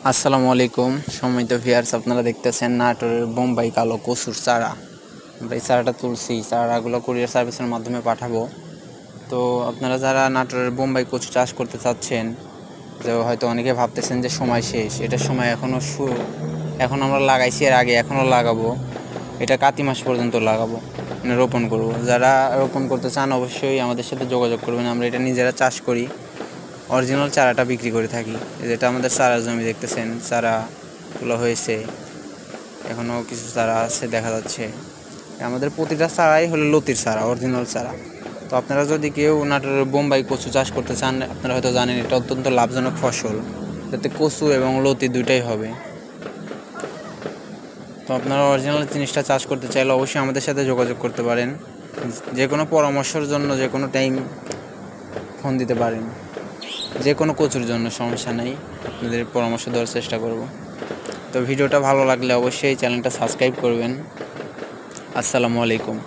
আসসালামু আলাইকুম সম্মানিত ভিউয়ার্স, আপনারা দেখতেছেন নাটোরের বোম্বাই কালো কচুর চারা। আমরা এই চারাটা তুলছি, চারাগুলো কুরিয়ার সার্ভিসের মাধ্যমে পাঠাবো। তো আপনারা যারা নাটোরের বোম্বাই কচু চাষ করতে চাচ্ছেন, যে হয়তো অনেকে ভাবতেছেন যে সময় শেষ, এটার সময় এখনও এখন আমরা লাগাইছি, এর আগে এখনও লাগাবো। এটা কাতি মাস পর্যন্ত লাগাবো, মানে রোপণ করব। যারা রোপণ করতে চান অবশ্যই আমাদের সাথে যোগাযোগ করবেন। আমরা এটা নিজেরা চাষ করি, অরিজিনাল চারাটা বিক্রি করে থাকি। যেটা আমাদের চারার জমি দেখতেছেন, চারাগুলো হয়েছে, এখনও কিছু চারা আছে দেখা যাচ্ছে। আমাদের প্রতিটা চারাই হলো লতির চারা, অরিজিনাল চারা। তো আপনারা যদি কেউ নাটোরের বোম্বাই কচু চাষ করতে চান, আপনারা হয়তো জানেন এটা অত্যন্ত লাভজনক ফসল, যাতে কচু এবং লতি দুইটাই হবে। তো আপনারা অরিজিনাল জিনিসটা চাষ করতে চাইলে অবশ্যই আমাদের সাথে যোগাযোগ করতে পারেন। যে কোনো পরামর্শের জন্য যে কোনো টাইম ফোন দিতে পারেন। যে কোনো কচুর জন্য সমস্যা নেই, আপনাদের পরামর্শ দেওয়ার চেষ্টা করব। তো ভিডিওটা ভালো লাগলে অবশ্যই চ্যানেলটা সাবস্ক্রাইব করবেন। আসসালামু আলাইকুম।